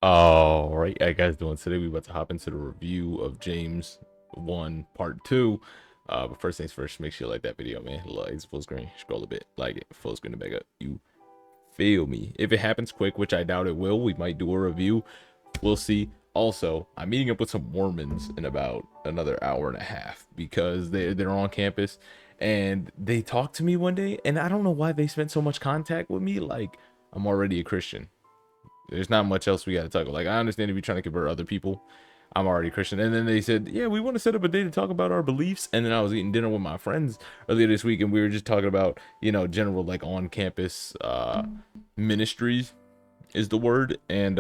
All right, how you guys doing today? We about to hop into the review of James 1 Part 2. But first things first, make sure you like that video, man. Like, it's full screen. Scroll a bit. Like it. Full screen to back up. You feel me? If it happens quick, which I doubt it will, we might do a review. We'll see. Also, I'm meeting up with some Mormons in about another hour and a half because they're on campus and they talked to me one day, and I don't know why they spent so much contact with me. Like, I'm already a Christian. There's not much else we got to talk about. Like, I understand if you're trying to convert other people. I'm already Christian. And then they said, yeah, we want to set up a day to talk about our beliefs. And then I was eating dinner with my friends earlier this week, and we were just talking about, general, like, on campus ministries is the word. And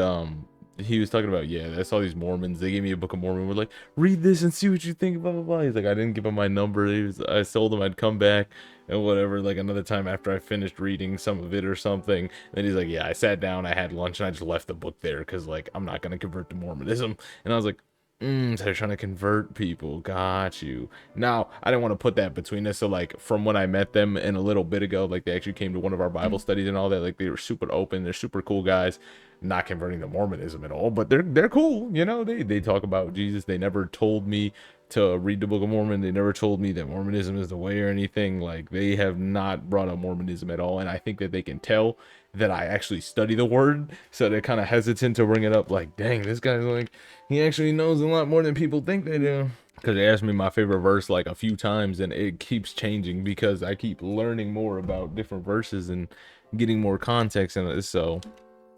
he was talking about, yeah, that's all these Mormons. They gave me a Book of Mormon. We're like, read this and see what you think, blah blah blah. He's like, I didn't give him my number. I told him I'd come back and whatever, like another time after I finished reading some of it or something. And he's like, yeah, I sat down, I had lunch, and I just left the book there because, like, I'm not gonna convert to Mormonism. And I was like, so they're trying to convert people. Got you. Now, I didn't want to put that between us. So, like, from when I met them in a little bit ago, like, they actually came to one of our Bible studies and all that. Like, they were super open. They're super cool guys. Not converting to Mormonism at all, but they're cool. They talk about Jesus. They never told me to read the Book of Mormon. They never told me that Mormonism is the way or anything. Like, they have not brought up Mormonism at all. And I think that they can tell that I actually study the word, so they're kind of hesitant to bring it up. Like, dang, this guy's like, he actually knows a lot more than people think they do. Because they asked me my favorite verse like a few times, and it keeps changing because I keep learning more about different verses and getting more context in it. So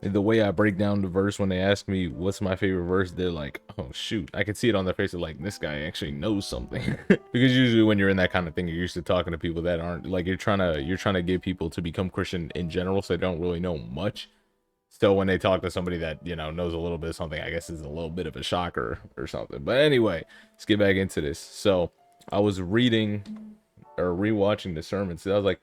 the way I break down the verse, when they ask me what's my favorite verse, they're like, oh shoot, I can see it on their face of like, this guy actually knows something. Because usually when you're in that kind of thing, you're used to talking to people that aren't, like, you're trying to get people to become Christian in general, so they don't really know much. So when they talk to somebody that, knows a little bit of something, I guess is a little bit of a shocker or something. But anyway, let's get back into this. So I was reading or rewatching the sermons, so I was like,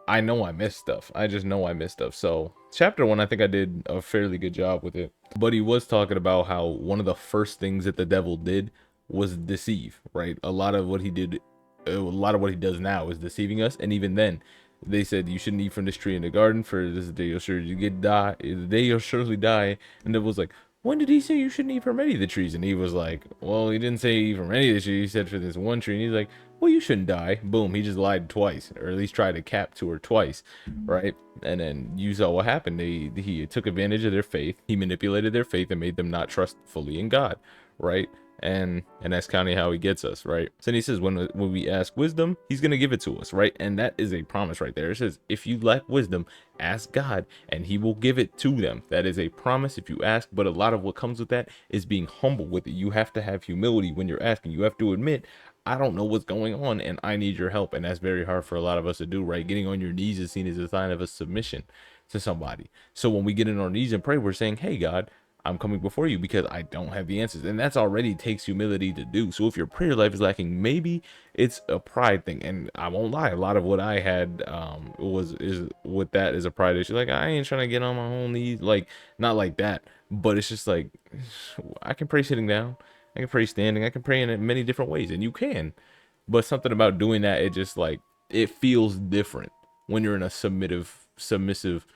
I know I missed stuff. I just know I missed stuff. So chapter 1, I think I did a fairly good job with it. But he was talking about how one of the first things that the devil did was deceive, right? A lot of what he did, a lot of what he does now is deceiving us. And even then, they said you shouldn't eat from this tree in the garden, for this day you'll surely die. The day you'll surely die. And it was like, when did he say you shouldn't eat from any of the trees? And he was like, well, he didn't say eat from any of the trees. He said for this one tree. And he's like, well, you shouldn't die. Boom, he just lied twice, or at least tried to cap to her twice, right? And then you saw what happened. He took advantage of their faith. He manipulated their faith and made them not trust fully in God, right? And that's kind of how he gets us, right? So then he says, when we ask wisdom, he's gonna give it to us, right? And that is a promise right there. It says, if you lack wisdom, ask God and he will give it to them. That is a promise if you ask. But a lot of what comes with that is being humble with it. You have to have humility when you're asking. You have to admit, I don't know what's going on and I need your help. And that's very hard for a lot of us to do, right? Getting on your knees is seen as a sign of a submission to somebody. So when we get on our knees and pray, we're saying, hey, God, I'm coming before you because I don't have the answers. And that's already takes humility to do. So if your prayer life is lacking, maybe it's a pride thing. And I won't lie, a lot of what I had is with that is a pride issue. Like, I ain't trying to get on my own knees. Like, not like that. But it's just like, I can pray sitting down. I can pray standing. I can pray in many different ways. And you can. But something about doing that, it just like, it feels different when you're in a submissive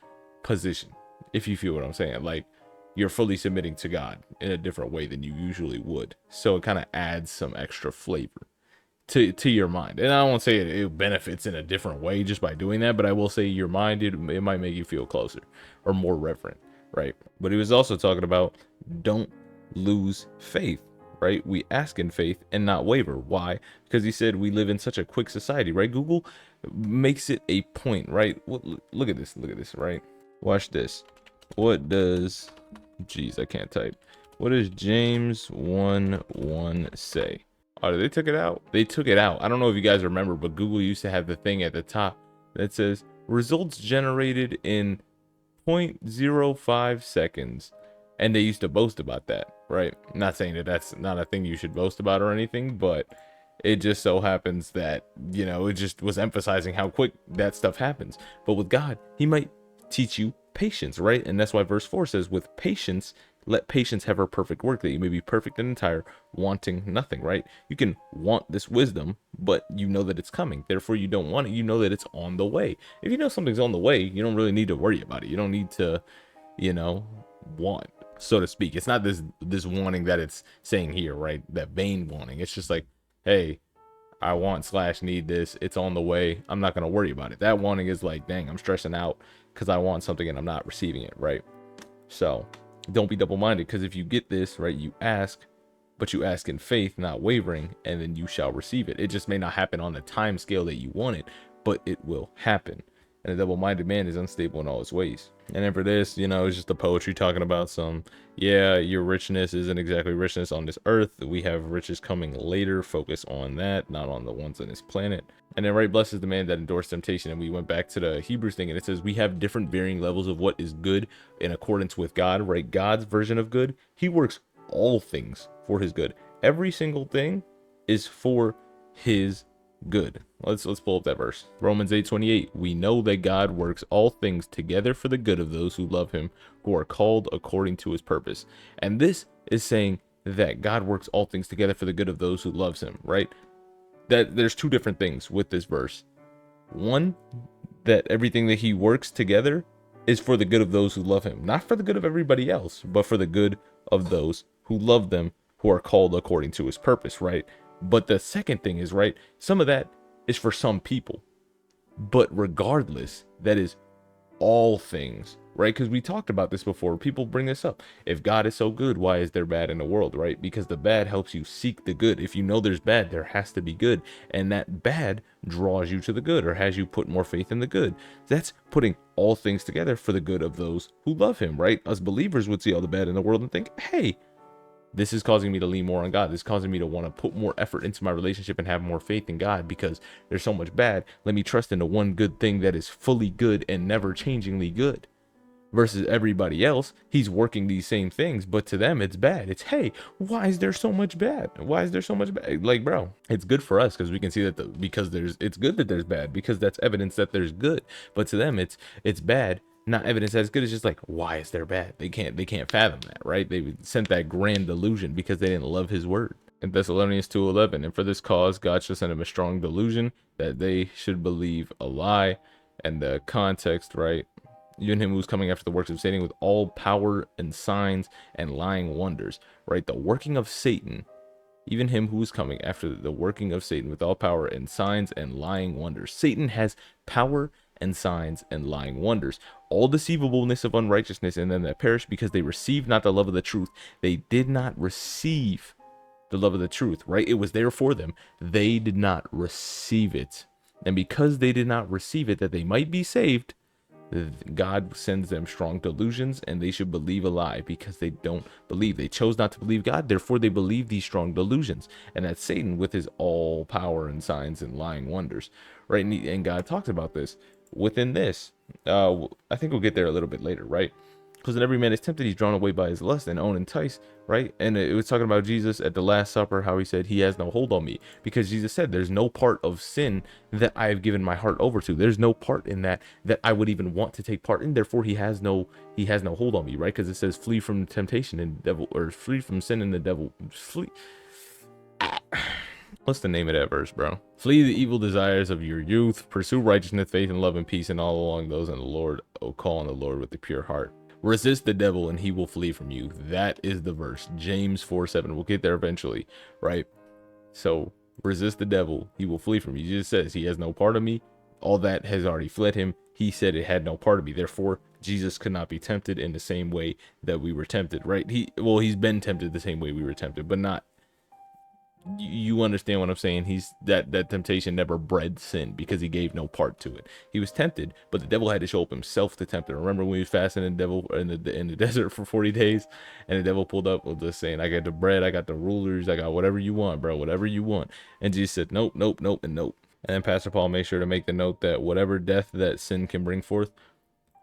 position. If you feel what I'm saying. Like, you're fully submitting to God in a different way than you usually would. So it kind of adds some extra flavor to your mind. And I won't say it benefits in a different way just by doing that, but I will say your mind, it might make you feel closer or more reverent, right? But he was also talking about don't lose faith, right? We ask in faith and not waver. Why? Because he said we live in such a quick society, right? Google makes it a point, right? Look at this, right? Watch this. What does, geez, I can't type. What does James 1:1 say? Oh, they took it out? They took it out. I don't know if you guys remember, but Google used to have the thing at the top that says results generated in 0.05 seconds. And they used to boast about that, right? Not saying that that's not a thing you should boast about or anything, but it just so happens that, it just was emphasizing how quick that stuff happens. But with God, he might teach you patience, right? And that's why verse 4 says, with patience, let patience have her perfect work, that you may be perfect and entire, wanting nothing, right? You can want this wisdom, but you know that it's coming. Therefore, you don't want it. You know that it's on the way. If you know something's on the way, you don't really need to worry about it. You don't need to, you know, want so to speak. It's not this wanting that it's saying here, right? That vain wanting. It's just like, hey, I want slash need this. It's on the way. I'm not gonna worry about it. That wanting is like, dang, I'm stressing out because I want something and I'm not receiving it, right? So don't be double-minded, because if you get this, right, you ask, but you ask in faith, not wavering, and then you shall receive it. It just may not happen on the time scale that you want it, but it will happen. And a double-minded man is unstable in all his ways. And then for this, it's just the poetry talking about some, yeah, your richness isn't exactly richness on this earth. We have riches coming later. Focus on that, not on the ones on this planet. And then, right, blessed is the man that endures temptation. And we went back to the Hebrews thing, and it says we have different varying levels of what is good in accordance with God, right? God's version of good. He works all things for his good. Every single thing is for his good. Let's pull up that verse. Romans 8:28. We know that God works all things together for the good of those who love him, who are called according to his purpose. And this is saying that God works all things together for the good of those who loves him, right? That there's two different things with this verse. One, that everything that he works together is for the good of those who love him, not for the good of everybody else, but for the good of those who love them, who are called according to his purpose, right? But the second thing is, right, some of that is for some people, but regardless, that is all things, right? Because we talked about this before. People bring this up. If God is so good, why is there bad in the world, right? Because the bad helps you seek the good. If you know there's bad, there has to be good, and that bad draws you to the good, or has you put more faith in the good. That's putting all things together for the good of those who love him, right? Us believers would see all the bad in the world and think, hey, this is causing me to lean more on God. This is causing me to want to put more effort into my relationship and have more faith in God, because there's so much bad. Let me trust in the one good thing that is fully good and never changingly good. Versus everybody else, he's working these same things, but to them it's bad. It's, hey, why is there so much bad? Why is there so much bad? Like, bro, it's good for us because we can see that it's good that there's bad, because that's evidence that there's good. But to them, it's bad, not evidence that it's good. It's just like, why is there bad? They can't fathom that, right? They sent that grand delusion because they didn't love his word. In Thessalonians 2:11, and for this cause God shall send them a strong delusion, that they should believe a lie. And the context, right? Even him who's coming after the works of Satan with all power and signs and lying wonders, right? The working of Satan, even him who is coming after the working of Satan with all power and signs and lying wonders. Satan has power and signs and lying wonders, all deceivableness of unrighteousness in them that perish, because they received not the love of the truth. They did not receive the love of the truth, right? It was there for them. They did not receive it. And because they did not receive it, that they might be saved, God sends them strong delusions, and they should believe a lie because they don't believe. They chose not to believe God, therefore they believe these strong delusions. And that's Satan with his all power and signs and lying wonders, right? And God talks about this within this. I think we'll get there a little bit later, right? Because when every man is tempted, he's drawn away by his lust and own enticed, right? And it was talking about Jesus at the Last Supper, how he said he has no hold on me, because Jesus said there's no part of sin that I have given my heart over to. There's no part in that I would even want to take part in. Therefore, he has no hold on me, right? Because it says flee from temptation and devil, or flee from sin and the devil. Flee. What's the name of that verse, bro? Flee the evil desires of your youth. Pursue righteousness, faith, and love and peace, and all along those in the Lord. Oh, call on the Lord with a pure heart. Resist the devil and he will flee from you. That is the verse. James 4:7. We'll get there eventually, right? So resist the devil, he will flee from you. Jesus says he has no part of me. All that has already fled him. He said it had no part of me. Therefore, Jesus could not be tempted in the same way that we were tempted, right? He's been tempted the same way we were tempted, but not. You understand what I'm saying? He's that temptation never bred sin, because he gave no part to it. He was tempted, but the devil had to show up himself to tempt him. Remember when we was fasting in the desert for 40 days, and the devil pulled up with just saying, I got the bread, I got the rulers, I got whatever you want, bro, whatever you want. And Jesus said, nope, nope, nope, and nope. And then Pastor Paul made sure to make the note that whatever death that sin can bring forth,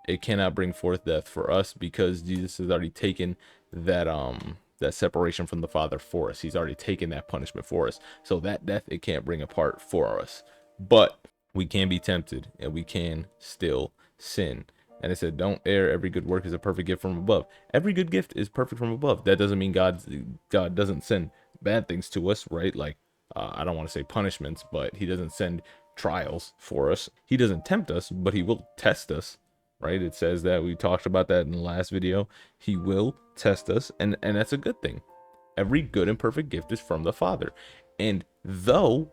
it cannot bring forth death for us, because Jesus has already taken that separation from the Father for us. He's already taken that punishment for us. So that death, it can't bring apart for us. But we can be tempted, and we can still sin. And it said, don't err. Every good work is a perfect gift from above. Every good gift is perfect from above. That doesn't mean God doesn't send bad things to us, right? Like, I don't want to say punishments, but he doesn't send trials for us. He doesn't tempt us, but he will test us, right? It says that, we talked about that in the last video. He will test us, and that's a good thing. Every good and perfect gift is from the Father. And though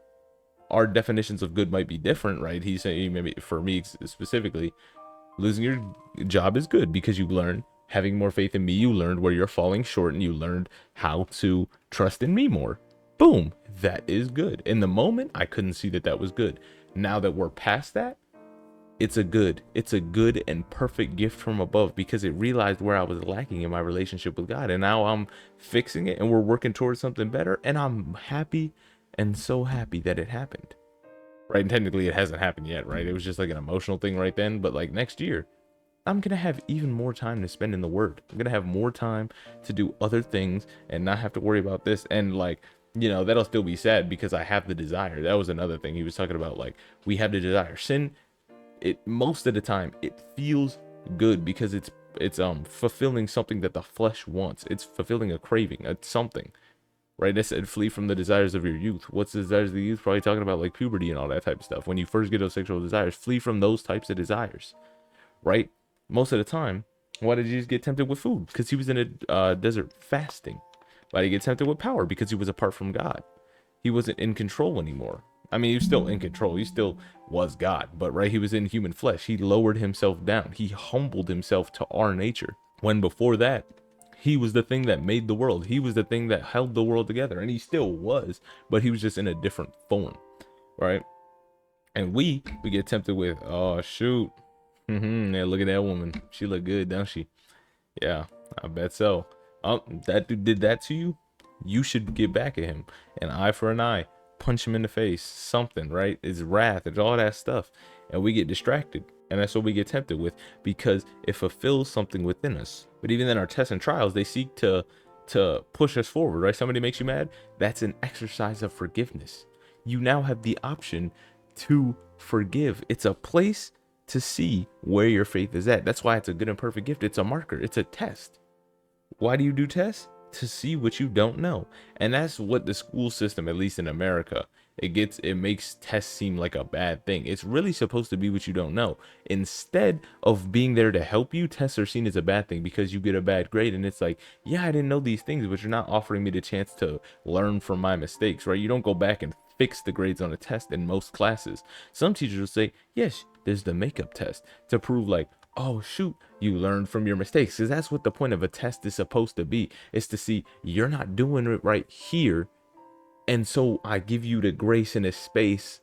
our definitions of good might be different, right? He's saying, maybe for me specifically, losing your job is good because you learn, having more faith in me, you learned where you're falling short, and you learned how to trust in me more. Boom, that is good. In the moment, I couldn't see that that was good. Now that we're past that, it's a good and perfect gift from above, because it realized where I was lacking in my relationship with God, and now I'm fixing it, and we're working towards something better, and I'm happy, and so happy that it happened. Right? And technically it hasn't happened yet, right? It was just like an emotional thing right then, but like next year, I'm gonna have even more time to spend in the Word. I'm gonna have more time to do other things and not have to worry about this. And like, you know, that'll still be sad because I have the desire. That was another thing he was talking about. Like, we have the desire. Sin, it most of the time it feels good because it's fulfilling something that the flesh wants. It's fulfilling a craving, it's something. Right? I said flee from the desires of your youth. What's the desires of the youth? Probably talking about like puberty and all that type of stuff. When you first get those sexual desires, flee from those types of desires. Right? Most of the time, why did Jesus get tempted with food? Because he was in a desert fasting. Why did he get tempted with power? Because he was apart from God. He wasn't in control anymore. I mean, he was still in control. He still was God, but right, he was in human flesh. He lowered himself down. He humbled himself to our nature. When before that, he was the thing that made the world. He was the thing that held the world together, and he still was, but he was just in a different form, right? And we get tempted with, oh shoot, yeah, look at that woman. She look good, don't she? Yeah, I bet so. That dude did that to you. You should get back at him. An eye for an eye. Punch him in the face. Something, right? It's wrath. It's all that stuff. And we get distracted. And that's what we get tempted with, because it fulfills something within us. But even in our tests and trials, they seek to push us forward, right? Somebody makes you mad. That's an exercise of forgiveness. You now have the option to forgive. It's a place to see where your faith is at. That's why it's a good and perfect gift. It's a marker. It's a test. Why do you do tests? To see what you don't know. And that's what the school system, at least in America, it makes tests seem like a bad thing. It's really supposed to be what you don't know. Instead of being there to help you, tests are seen as a bad thing because you get a bad grade, and it's like, yeah, I didn't know these things, but you're not offering me the chance to learn from my mistakes, right? You don't go back and fix the grades on a test in most classes. Some teachers will say, yes, there's the makeup test to prove like, oh shoot, you learned from your mistakes, because that's what the point of a test is supposed to be. Is to see you're not doing it right here, and so I give you the grace and the space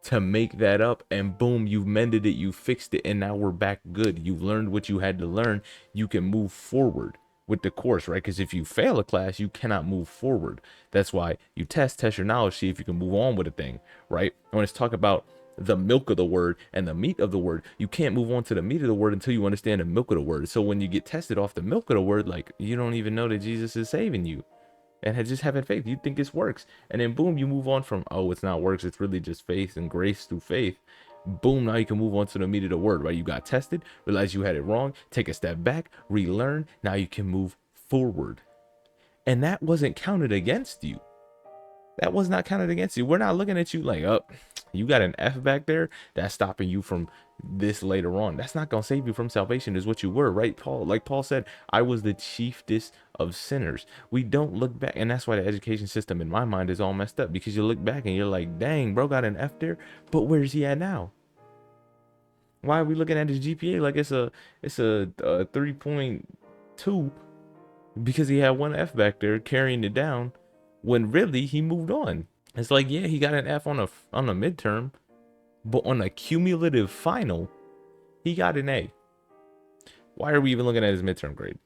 to make that up, and boom, you've mended it, you fixed it, and now we're back good. You've learned what you had to learn. You can move forward with the course, right? Because if you fail a class, you cannot move forward. That's why you test your knowledge, see if you can move on with a thing, right? I want to talk about the milk of the word and the meat of the word. You can't move on to the meat of the word until you understand the milk of the word. So when you get tested off the milk of the word, like, you don't even know that Jesus is saving you, and just having faith, you think it's works, and then boom, you move on from, oh, it's not works, it's really just faith and grace through faith. Boom, now you can move on to the meat of the word, right? You got tested, realize you had it wrong, take a step back, relearn, now you can move forward. And that wasn't counted against you. That was not counted against you. We're not looking at you like, oh, you got an F back there, that's stopping you from this later on. That's not gonna save you from salvation, is what you were, right? Paul, like Paul said, I was the chiefest of sinners. We don't look back, and that's why the education system in my mind is all messed up, because you look back and you're like, dang, bro got an F there, but where's he at now? Why are we looking at his GPA like it's a 3.2 because he had one F back there carrying it down, when really he moved on? It's like, yeah, he got an F on a midterm, but on a cumulative final, he got an A. Why are we even looking at his midterm grade?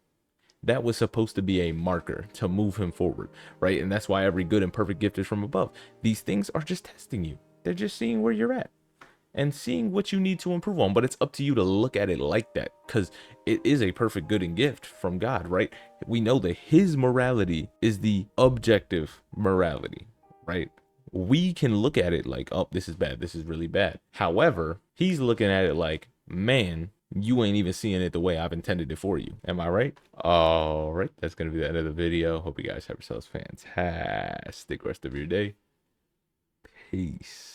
That was supposed to be a marker to move him forward, right? And that's why every good and perfect gift is from above. These things are just testing you. They're just seeing where you're at and seeing what you need to improve on. But it's up to you to look at it like that, because it is a perfect good and gift from God, right? We know that his morality is the objective morality, right? We can look at it like, oh, this is bad, this is really bad. However, he's looking at it like, man, you ain't even seeing it the way I've intended it for you. Am I right? All right, that's gonna be the end of the video. Hope you guys have yourselves fantastic rest of your day. Peace.